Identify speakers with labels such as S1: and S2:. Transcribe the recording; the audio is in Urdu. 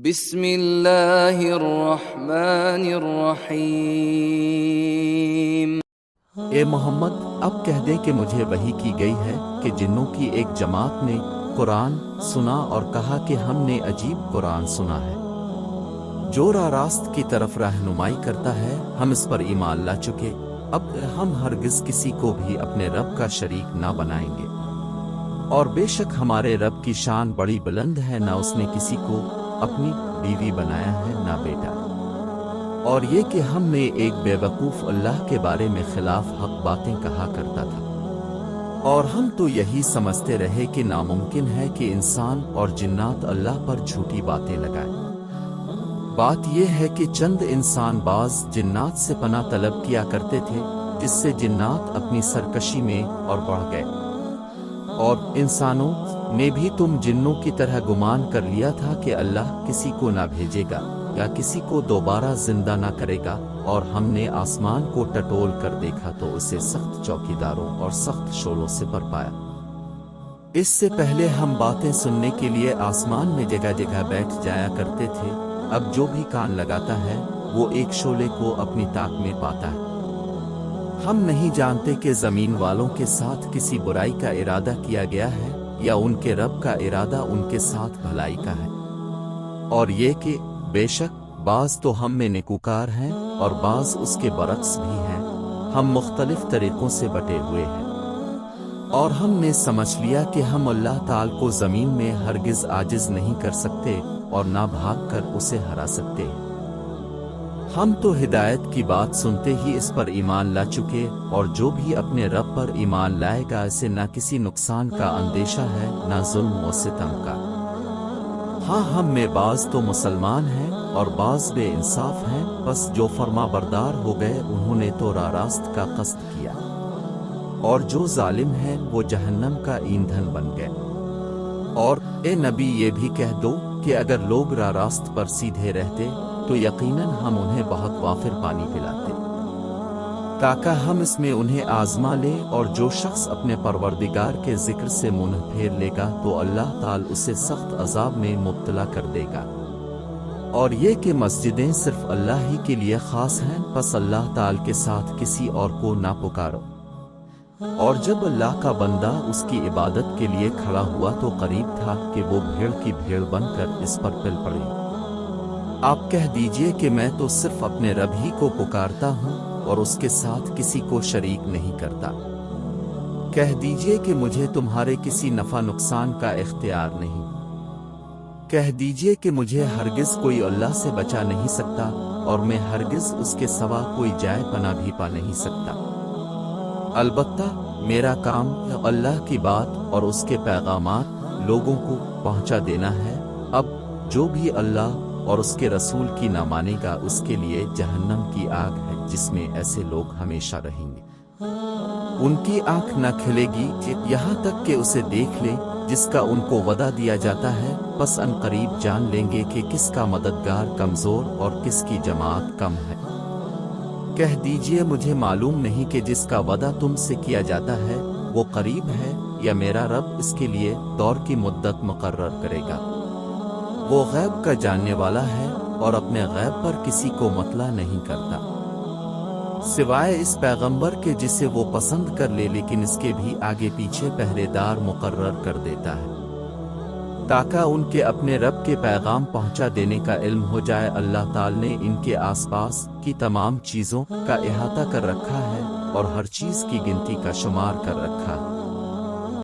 S1: بسم اللہ الرحمن الرحیم۔
S2: اے محمد اب کہہ دے کہ مجھے وحی کی گئی ہے کہ جنوں کی ایک جماعت نے قرآن سنا اور کہا کہ ہم نے عجیب قرآن سنا ہے جو راہ راست کی طرف رہنمائی کرتا ہے، ہم اس پر ایمان لا چکے، اب ہم ہرگز کسی کو بھی اپنے رب کا شریک نہ بنائیں گے، اور بے شک ہمارے رب کی شان بڑی بلند ہے، نہ اس نے کسی کو اپنی بیوی بنایا ہے نہ بیٹا، اور یہ کہ ہم نے ایک بے وقوف اللہ کے بارے میں خلاف حق باتیں کہا کرتا تھا، اور ہم تو یہی سمجھتے رہے کہ ناممکن ہے کہ انسان اور جنات اللہ پر جھوٹی باتیں لگائیں۔ بات یہ ہے کہ چند انسان بعض جنات سے پناہ طلب کیا کرتے تھے، جس سے جنات اپنی سرکشی میں اور بڑھ گئے، اور انسانوں نے بھی تم جنوں کی طرح گمان کر لیا تھا کہ اللہ کسی کو نہ بھیجے گا یا کسی کو دوبارہ زندہ نہ کرے گا، اور ہم نے آسمان کو ٹٹول کر دیکھا تو اسے سخت چوکیداروں اور سخت شعلوں سے بھر پایا۔ اس سے پہلے ہم باتیں سننے کے لیے آسمان میں جگہ جگہ بیٹھ جایا کرتے تھے، اب جو بھی کان لگاتا ہے وہ ایک شعلے کو اپنی طاق میں پاتا ہے۔ ہم نہیں جانتے کہ زمین والوں کے ساتھ کسی برائی کا ارادہ کیا گیا ہے یا ان کے رب کا ارادہ ان کے ساتھ بھلائی کا ہے، اور یہ کہ بے شک بعض تو ہم میں نیکوکار ہیں اور بعض اس کے برعکس بھی ہیں، ہم مختلف طریقوں سے بٹے ہوئے ہیں، اور ہم نے سمجھ لیا کہ ہم اللہ تعالی کو زمین میں ہرگز عاجز نہیں کر سکتے اور نہ بھاگ کر اسے ہرا سکتے۔ ہم تو ہدایت کی بات سنتے ہی اس پر ایمان لا چکے، اور جو بھی اپنے رب پر ایمان لائے گا اسے نہ کسی نقصان کا اندیشہ ہے نہ ظلم و ستم کا۔ ہاں ہم میں بعض تو مسلمان ہیں اور بعض بے انصاف ہیں، بس جو فرما بردار ہو گئے انہوں نے تو راہ راست کا قصد کیا، اور جو ظالم ہیں وہ جہنم کا ایندھن بن گئے۔ اور اے نبی یہ بھی کہہ دو کہ اگر لوگ راہ راست پر سیدھے رہتے تو یقیناً ہم انہیں بہت وافر پانی پلاتے، تاکہ ہم اس میں انہیں آزما لیں، اور جو شخص اپنے پروردگار کے ذکر سے منہ پھیر لے گا تو اللہ تعالی اسے سخت عذاب میں مبتلا کر دے گا۔ اور یہ کہ مسجدیں صرف اللہ ہی کے لیے خاص ہیں، پس اللہ تعالی کے ساتھ کسی اور کو نہ پکارو، اور جب اللہ کا بندہ اس کی عبادت کے لیے کھڑا ہوا تو قریب تھا کہ وہ بھیڑ کی بھیڑ بن کر اس پر پل پڑے۔ آپ کہہ دیجئے کہ میں تو صرف اپنے رب ہی کو پکارتا ہوں اور اس کے ساتھ کسی کو شریک نہیں کرتا۔ کہہ دیجئے کہ مجھے تمہارے کسی نفع نقصان کا اختیار نہیں۔ کہہ دیجئے کہ مجھے ہرگز کوئی اللہ سے بچا نہیں سکتا، اور میں ہرگز اس کے سوا کوئی جائے پناہ بھی پا نہیں سکتا۔ البتہ میرا کام اللہ کی بات اور اس کے پیغامات لوگوں کو پہنچا دینا ہے۔ اب جو بھی اللہ اور اس کے رسول کی نہ مانے گا اس کے لیے جہنم کی آگ ہے، جس میں ایسے لوگ ہمیشہ رہیں گے۔ ان کی آنکھ نہ کھلے گی یہاں تک کہ اسے دیکھ لیں جس کا ان کو وعدہ دیا جاتا ہے، پس ان قریب جان لیں گے کہ کس کا مددگار کمزور اور کس کی جماعت کم ہے۔ کہہ دیجئے مجھے معلوم نہیں کہ جس کا وعدہ تم سے کیا جاتا ہے وہ قریب ہے یا میرا رب اس کے لیے دور کی مدت مقرر کرے گا۔ وہ غیب کا جاننے والا ہے اور اپنے غیب پر کسی کو مطلع نہیں کرتا سوائے اس پیغمبر کے جسے وہ پسند کر لے، لیکن اس کے بھی آگے پیچھے پہرے دار مقرر کر دیتا ہے تاکہ ان کے اپنے رب کے پیغام پہنچا دینے کا علم ہو جائے۔ اللہ تعالی نے ان کے آس پاس کی تمام چیزوں کا احاطہ کر رکھا ہے اور ہر چیز کی گنتی کا شمار کر رکھا ہے۔